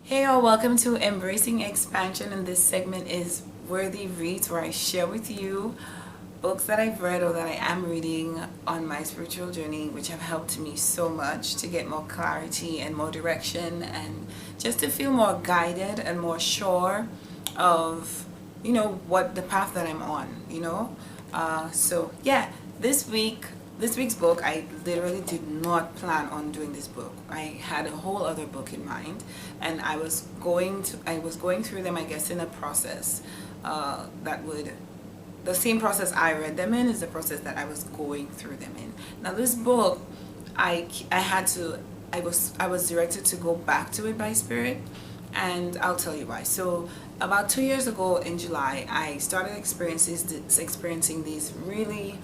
Hey all, welcome to Embracing Expansion, and this segment is Worthy Reads, where I share with you books that I've read or that I am reading on my spiritual journey, which have helped me so much to get more clarity and more direction, and just to feel more guided and more sure of, what the path that I'm on. So yeah, this week's book, I literally did not plan on doing this book. I had a whole other book in mind, and I was going through them, I guess, in a process the same process I read them in is the process that I was going through them in. Now this book, I was directed to go back to it by spirit, and I'll tell you why. So about 2 years ago in July, I started experiencing these really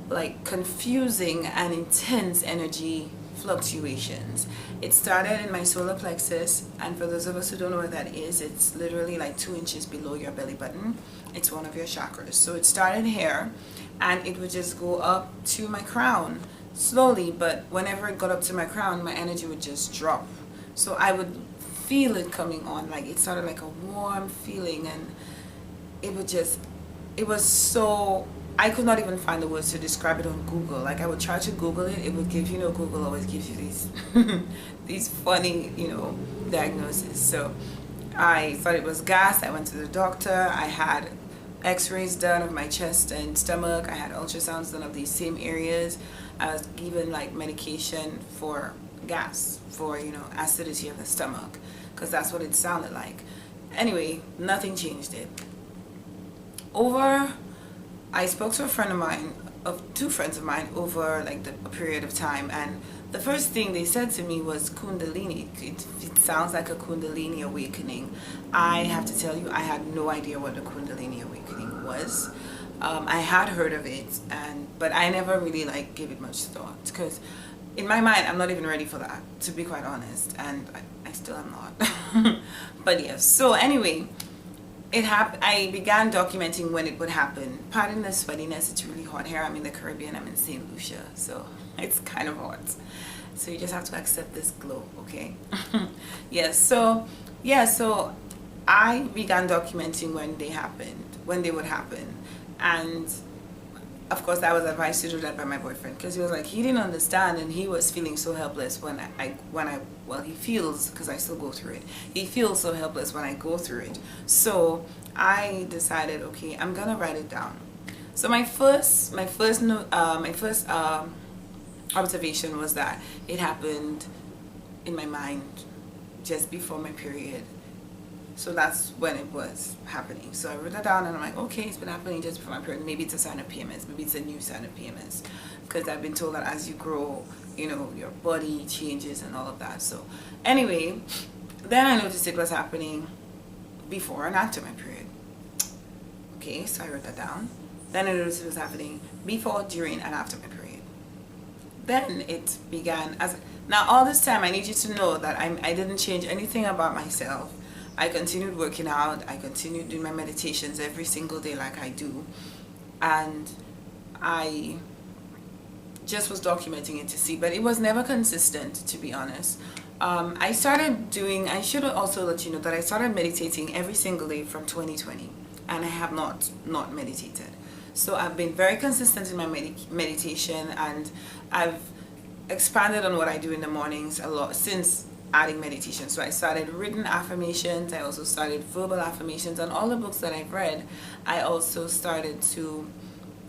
like confusing and intense energy fluctuations. It started in my solar plexus, and for those of us who don't know what that is, it's literally like 2 inches below your belly button. It's one of your chakras. So it started here, and it would just go up to my crown slowly, but whenever it got up to my crown, my energy would just drop. So I would feel it coming on, like it started like a warm feeling, and it was so, I could not even find the words to describe it on Google. Like I would try to Google it, it would give, Google always gives you these these funny, diagnoses. So I thought it was gas. I went to the doctor. I had x-rays done of my chest and stomach. I had ultrasounds done of these same areas. I was given like medication for gas, for, acidity of the stomach, because that's what it sounded like. Anyway, nothing changed it. I spoke to two friends of mine over like a period of time, and the first thing they said to me was Kundalini. It sounds like a Kundalini awakening. I have to tell you, I had no idea what a Kundalini awakening was. I had heard of it, but I never really like gave it much thought, because in my mind I'm not even ready for that, to be quite honest, and I still am not. But yes, so anyway, it happened. I began documenting when it would happen. Pardon the sweatiness, it's really hot here. I'm in the Caribbean, I'm in St. Lucia, so it's kind of hot. So you just have to accept this glow, okay? Yes, so I began documenting when they would happen. And of course I was advised to do that by my boyfriend, because he was like, he didn't understand, and he was feeling so helpless when he feels, because I still go through it, he feels so helpless when I go through it. So I decided, okay, I'm gonna write it down. So my first observation was that it happened in my mind just before my period. So that's when it was happening. So I wrote that down, and I'm like, okay, it's been happening just before my period. Maybe it's a sign of PMS. Maybe it's a new sign of PMS. Because I've been told that as you grow, your body changes and all of that. So anyway, then I noticed it was happening before and after my period. Okay, so I wrote that down. Then I noticed it was happening before, during, and after my period. Then it began now all this time I need you to know that I didn't change anything about myself. I continued working out. I continued doing my meditations every single day like I do. And I just was documenting it to see, but it was never consistent, to be honest. I should also let you know that I started meditating every single day from 2020, and I have not meditated. So I've been very consistent in my meditation, and I've expanded on what I do in the mornings a lot since adding meditation. So I started written affirmations. I also started verbal affirmations. On all the books that I've read, I also started to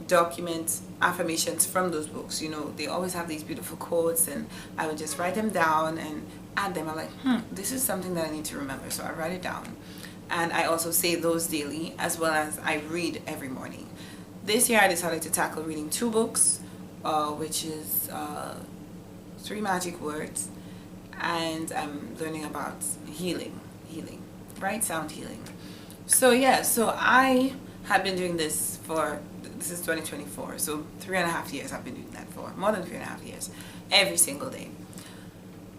document affirmations from those books. They always have these beautiful quotes, and I would just write them down and add them. I'm like, this is something that I need to remember. So I write it down, and I also say those daily, as well as I read every morning. This year I decided to tackle reading 2 books, which is 3 Magic Words, and I'm learning about healing, right? Sound healing. So yeah, so I have been doing this this is 2024, so 3.5 years I've been doing that for, more than 3.5 years, every single day.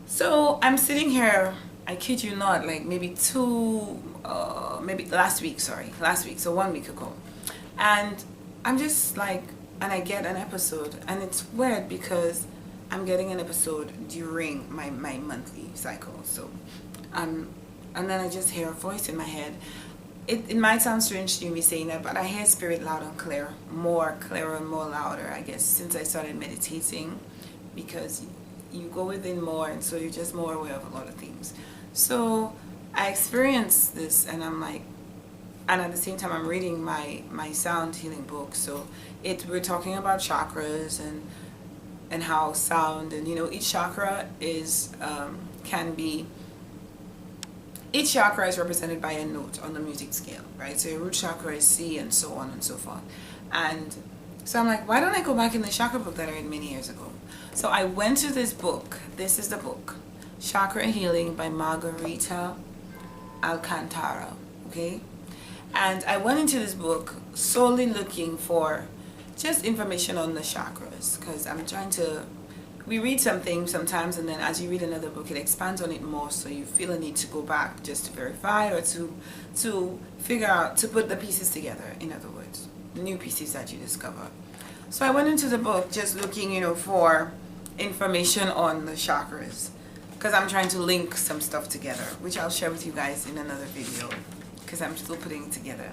So I'm sitting here, I kid you not, like maybe last week, so 1 week ago, and I'm just like, and I get an episode, and it's weird because I'm getting an episode during my monthly cycle. So I'm and then I just hear a voice in my head. It might sound strange to me saying that, but I hear spirit loud and clear, more clearer and more louder, I guess, since I started meditating, because you go within more, and so you're just more aware of a lot of things. So I experienced this, and I'm like, and at the same time I'm reading my sound healing book. So we're talking about chakras and how sound, and each chakra is each chakra is represented by a note on the music scale, right? So your root chakra is C, and so on and so forth. And so I'm like, why don't I go back in the chakra book that I read many years ago? So I went to this book. This is the book, Chakra Healing by Margarita Alcantara, okay? And I went into this book solely looking for just information on the chakras, because I'm trying to, we read something sometimes, and then as you read another book, it expands on it more, so you feel a need to go back just to verify, or to figure out, to put the pieces together, in other words, new pieces that you discover. So I went into the book just looking, for information on the chakras, because I'm trying to link some stuff together, which I'll share with you guys in another video, because I'm still putting it together.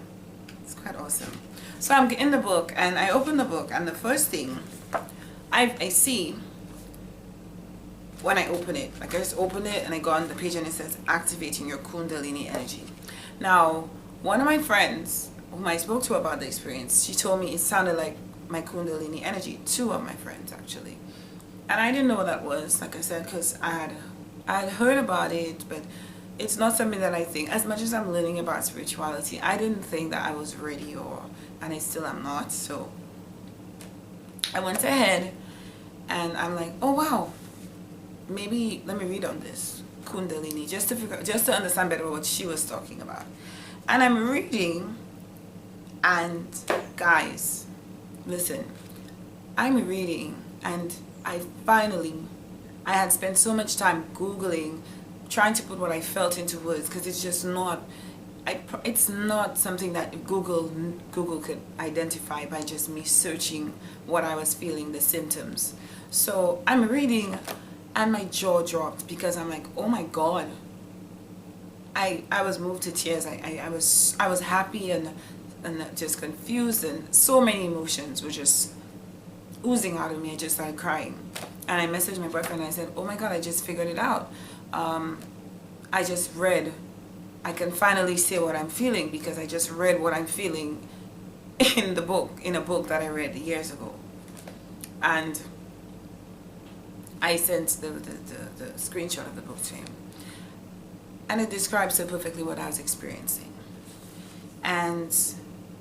It's quite awesome. So I'm in the book, and I open the book, and the first thing I see when I open it, like I just open it and I go on the page, and it says activating your Kundalini energy. Now, one of my friends whom I spoke to about the experience, she told me it sounded like my Kundalini energy. Two of my friends, actually. And I didn't know what that was, like I said, because I had heard about it, but it's not something that I think, as much as I'm learning about spirituality, I didn't think that I was ready, and I still am not. So I went ahead and I'm like, oh wow, maybe let me read on this Kundalini, just to understand better what she was talking about. And I'm reading, and guys, listen, I'm reading, and I had spent so much time Googling, trying to put what I felt into words, because it's just not, it's not something that Google could identify by just me searching what I was feeling, the symptoms. So I'm reading, and my jaw dropped, because I'm like, oh my God. I was moved to tears. I was happy and just confused, and so many emotions were just oozing out of me. I just started crying, and I messaged my boyfriend, and I said, oh my God, I just figured it out. I just read, I can finally say what I'm feeling, because I just read what I'm feeling in a book that I read years ago. And I sent the screenshot of the book to him, and it describes so perfectly what I was experiencing. And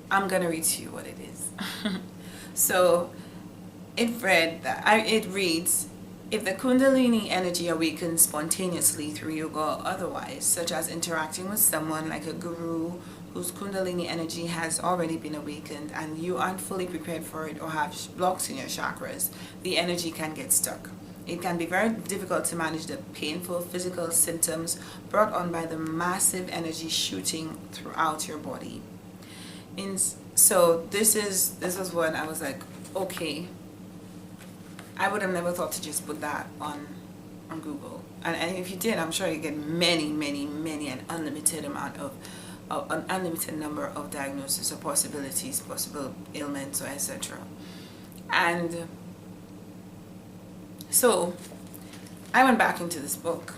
I'm gonna read to you what it is. So it reads, if the Kundalini energy awakens spontaneously through yoga or otherwise, such as interacting with someone like a guru whose Kundalini energy has already been awakened, and you aren't fully prepared for it or have blocks in your chakras, the energy can get stuck. It can be very difficult to manage the painful physical symptoms brought on by the massive energy shooting throughout your body. So this is when I was like, okay, I would have never thought to just put that on Google. And if you did, I'm sure you get many, an unlimited amount of an unlimited number of diagnoses or possibilities, possible ailments, or etc. And so I went back into this book,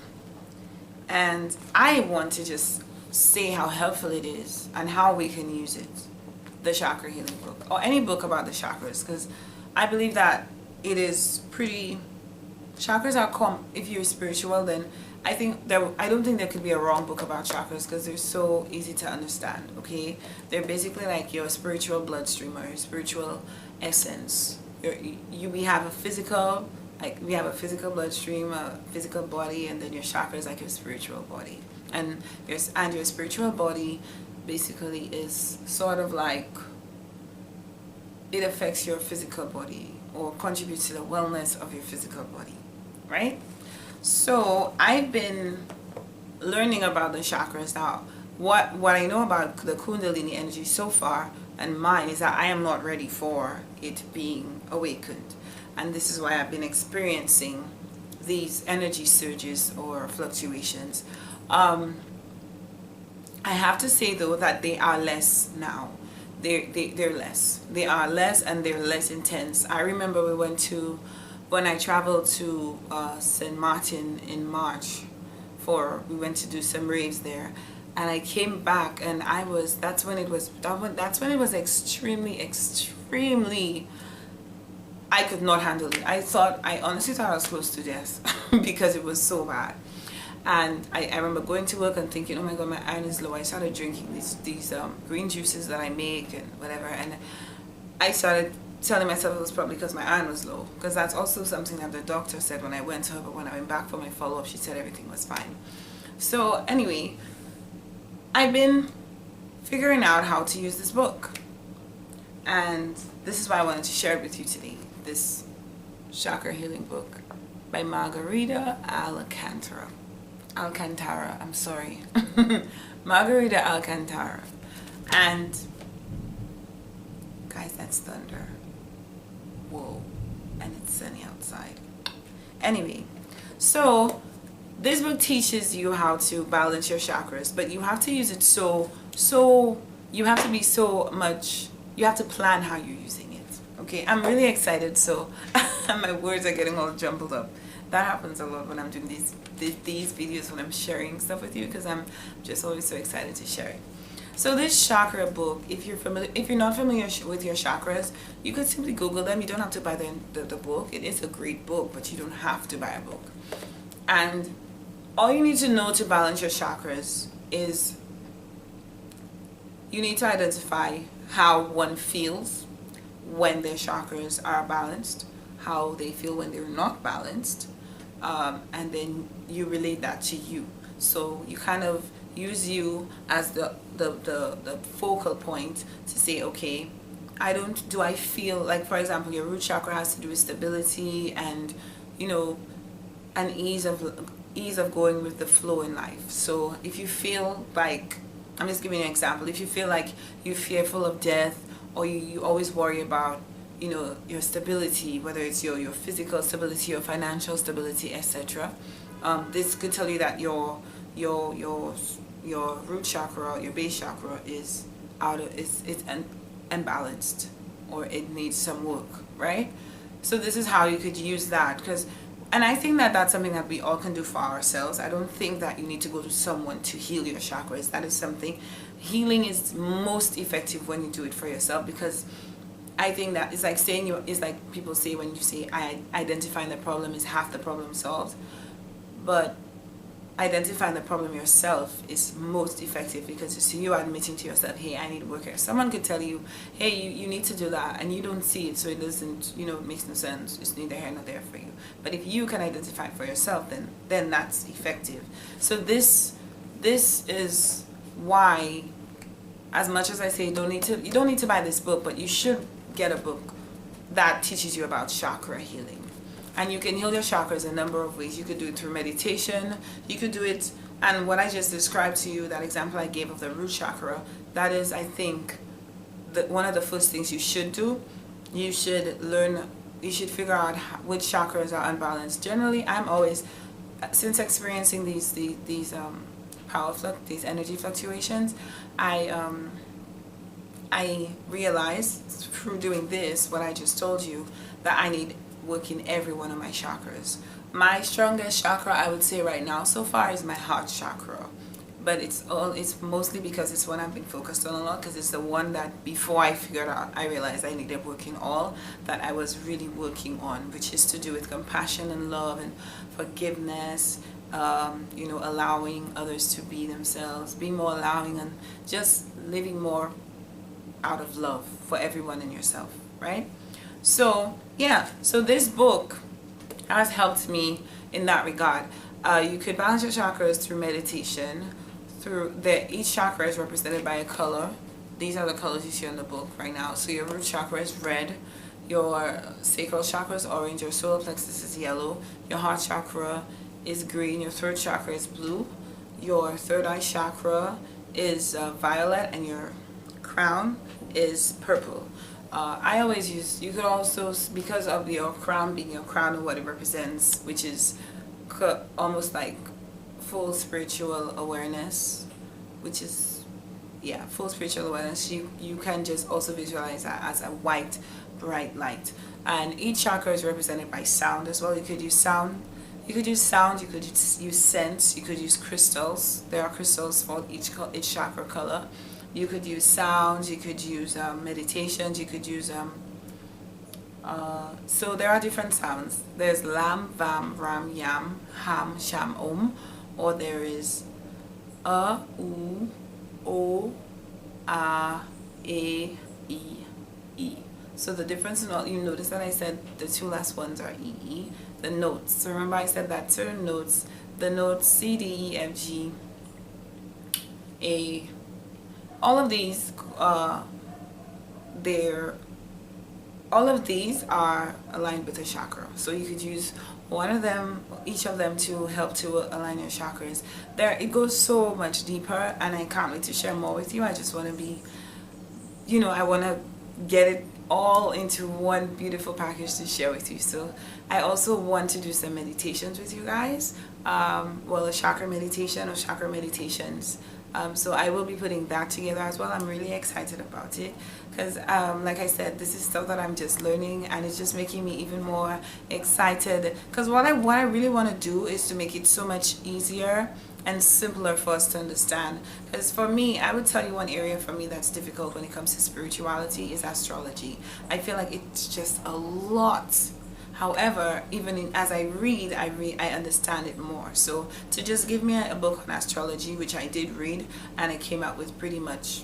and I want to just say how helpful it is and how we can use it, the Chakra Healing book, or any book about the chakras, because I believe that it is pretty, chakras are if you're spiritual, then I don't think there could be a wrong book about chakras, because they're so easy to understand. Okay, they're basically like your spiritual bloodstream or your spiritual essence. We have a physical bloodstream, a physical body, and then your chakra is like your spiritual body, and your spiritual body basically is sort of like, it affects your physical body or contributes to the wellness of your physical body, right? So I've been learning about the chakras now. What I know about the Kundalini energy so far, and mine, is that I am not ready for it being awakened. And this is why I've been experiencing these energy surges or fluctuations. I have to say though that they are less now. They're less. They are less, and they're less intense. I remember when I traveled to St. Martin in March, we went to do some raves there, and I came back, and that's when it was extremely, I could not handle it. I honestly thought I was close to death because it was so bad. And I remember going to work and thinking, oh my god, my iron is low. I started drinking these green juices that I make and whatever, and I started telling myself it was probably because my iron was low, because that's also something that the doctor said when I went to her, but when I went back for my follow-up, she said everything was fine. So anyway, I've been figuring out how to use this book, and this is why I wanted to share it with you today, this chakra healing book by Margarita Alcantara, I'm sorry. Margarita Alcantara. And guys, that's thunder. Whoa. And it's sunny outside. Anyway, so this book teaches you how to balance your chakras, but you have to use it so you have to be you have to plan how you're using it. Okay, I'm really excited, so my words are getting all jumbled up. That happens a lot when I'm doing these videos, when I'm sharing stuff with you, because I'm just always so excited to share it. So this chakra book, if you're not familiar with your chakras, you could simply Google them. You don't have to buy the book. It is a great book, but you don't have to buy a book. And all you need to know to balance your chakras is you need to identify how one feels when their chakras are balanced, how they feel when they're not balanced, and then you relate that to you. So you kind of use you as the focal point to say, okay, do I feel like, for example, your root chakra has to do with stability and, you know, an ease of going with the flow in life. So if you feel like, I'm just giving you an example, if you feel like you're fearful of death, or you always worry about, you know, your stability, whether it's your physical stability, your financial stability, etc. This could tell you that your root chakra, your base chakra, is it's unbalanced, or it needs some work, right? So this is how you could use that, and I think that that's something that we all can do for ourselves. I don't think that you need to go to someone to heal your chakras. That is something, healing is most effective when you do it for yourself, because I think that it's like people say, when you say identifying the problem is half the problem solved, but identifying the problem yourself is most effective, because it's you admitting to yourself, hey, I need work here. Someone could tell you, hey, you need to do that, and you don't see it, so it doesn't, you know, it makes no sense. It's neither here nor there for you. But if you can identify it for yourself, then that's effective. So this is why, as much as I say you don't need to buy this book, but you should get a book that teaches you about chakra healing. And you can heal your chakras a number of ways. You could do it through meditation. You could do it, and what I just described to you, that example I gave of the root chakra, that is, I think, one of the first things you should do. You should figure out which chakras are unbalanced. Generally, I'm always, since experiencing these energy fluctuations, I realized through doing this, what I just told you, that I need work in every one of my chakras. My strongest chakra, I would say right now so far, is my heart chakra, but it's mostly because it's one I've been focused on a lot, because it's the one that before I realized I needed work in all, that I was really working on, which is to do with compassion and love and forgiveness, you know, allowing others to be themselves, being more allowing, and just living more out of love for everyone and yourself, right? So yeah, so this book has helped me in that regard. You could balance your chakras through meditation. Each chakra is represented by a color. These are the colors you see in the book right now. So your root chakra is red, your sacral chakra is orange, your solar plexus is yellow, your heart chakra is green, your throat chakra is blue, your third eye chakra is violet, and your crown is purple. I always use, you could also, because of your crown being your crown and what it represents, which is almost like full spiritual awareness, which is yeah, full spiritual awareness, you can just also visualize that as a white bright light. And each chakra is represented by sound as well. You could use sound, you could use scents, you could use crystals. There are crystals for each chakra color. You could use sounds, you could use meditations, you could use so there are different sounds. There's lam, vam, ram, yam, ham, sham, om, or there is u, o, a, e, e. So the difference in all, you notice that I said the two last ones are e. The notes. So remember I said that certain notes, the notes C, D, E, F, G, A, all of these, all of these are aligned with a chakra. So you could use one of them, each of them, to help to align your chakras. It goes so much deeper, and I can't wait to share more with you. I just want to be, I want to get it all into one beautiful package to share with you. So I also want to do some meditations with you guys. A chakra meditation or chakra meditations. So I will be putting that together as well. I'm really excited about it because like I said, this is stuff that I'm just learning, and it's just making me even more excited, because what I really want to do is to make it so much easier and simpler for us to understand. Because for me, I would tell you one area for me that's difficult when it comes to spirituality is astrology. I feel like it's just a lot. However, even as I read, I understand it more. So to just give me a book on astrology, which I did read, and it came out with pretty much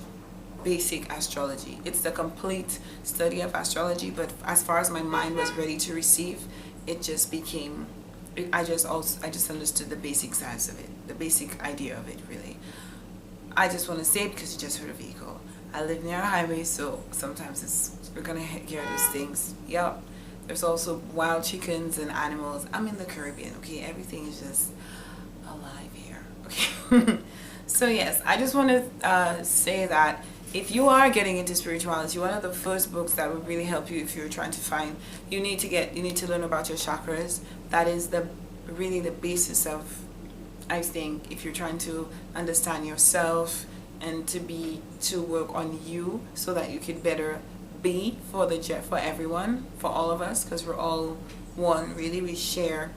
basic astrology. It's the complete study of astrology, but as far as my mind was ready to receive, it just became, I just understood the basic size of it, the basic idea of it, really. I just want to say, because you just heard a vehicle, I live near a highway, so sometimes we're gonna hear those things. Yep. There's also wild chickens and animals. I'm in the Caribbean, okay? Everything is just alive here, okay? So yes, I just want to say that if you are getting into spirituality, one of the first books that would really help you if you're trying to find, you need to learn about your chakras. That is really the basis of, I think, if you're trying to understand yourself and to work on you so that you could better be for everyone, for all of us, because we're all one. Really, we share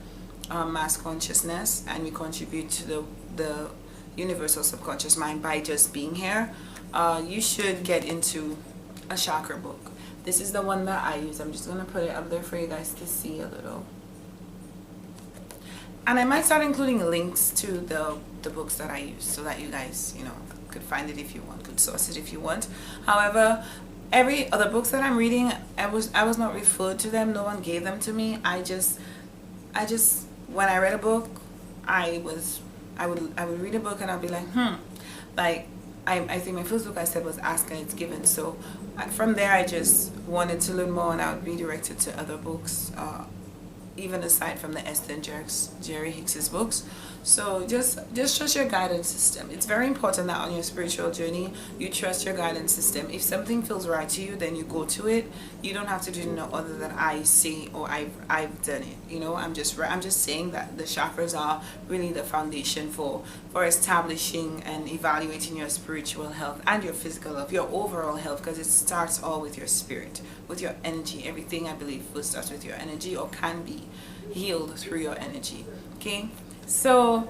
mass consciousness, and we contribute to the universal subconscious mind by just being here. You should get into a chakra book. This is the one that I use. I'm just gonna put it up there for you guys to see a little, and I might start including links to the books that I use so that you guys could find it if you want, could source it if you want. However, every other books that I'm reading, I was not referred to them. No one gave them to me. I just when I read a book, I would read a book and I'd be like, like I think my first book I said was Ask and It's Given. So from there I just wanted to learn more, and I would be directed to other books, even aside from the Esther and Jerry Hicks's books. So just trust your guidance system. It's very important that on your spiritual journey you trust your guidance system. If something feels right to you, then you go to it. You don't have to do no other than I say or I've done it. I'm just saying that the chakras are really the foundation for establishing and evaluating your spiritual health and your physical health, your overall health, because it starts all with your spirit, with your energy. Everything, I believe, first starts with your energy, or can be healed through your energy. Okay, so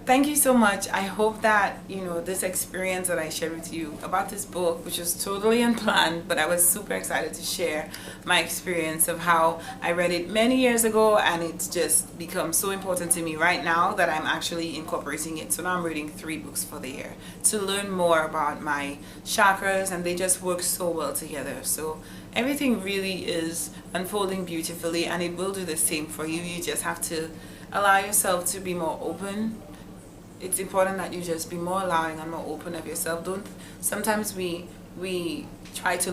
thank you so much. I hope that this experience that I shared with you about this book, which was totally unplanned, but I was super excited to share my experience of how I read it many years ago, and it's just become so important to me right now that I'm actually incorporating it. So now I'm reading 3 books for the year to learn more about my chakras, and they just work so well together. So everything really is unfolding beautifully, and it will do the same for you. You just have to allow yourself to be more open. It's important that you just be more allowing and more open of yourself. Sometimes we try to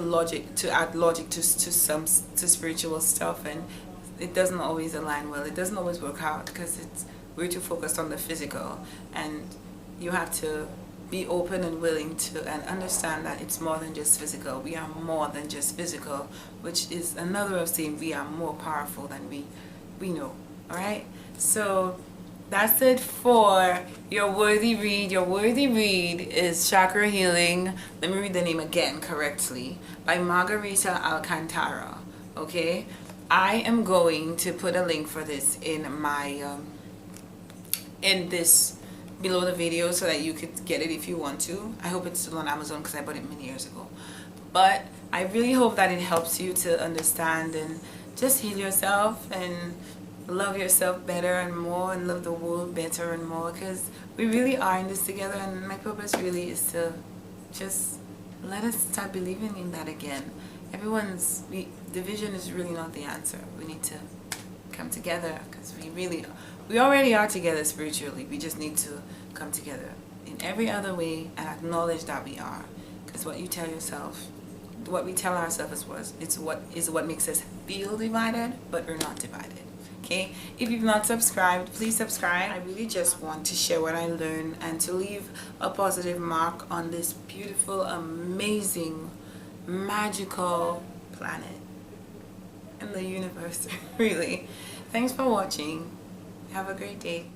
add logic to spiritual stuff, and it doesn't always align well. It doesn't always work out because we're too focused on the physical, and you have to be open and willing to and understand that it's more than just physical. We are more than just physical, which is another way of saying we are more powerful than we know. All right, so that's it for your worthy read. Your worthy read is Chakra Healing. Let me read the name again correctly. By Margarita Alcantara. Okay? I am going to put a link for this in my in this below the video so that you could get it if you want to. I hope it's still on Amazon because I bought it many years ago. But I really hope that it helps you to understand and just heal yourself and love yourself better and more, and love the world better and more, because we really are in this together. And my purpose really is to just let us start believing in that again. Division is really not the answer. We need to come together, because we already are together spiritually. We just need to come together in every other way and acknowledge that we are, because what you tell yourself, what we tell ourselves is what makes us feel divided, but we're not divided. Okay, if you've not subscribed, please subscribe. I really just want to share what I learned and to leave a positive mark on this beautiful, amazing, magical planet and the universe. Really. Thanks for watching. Have a great day.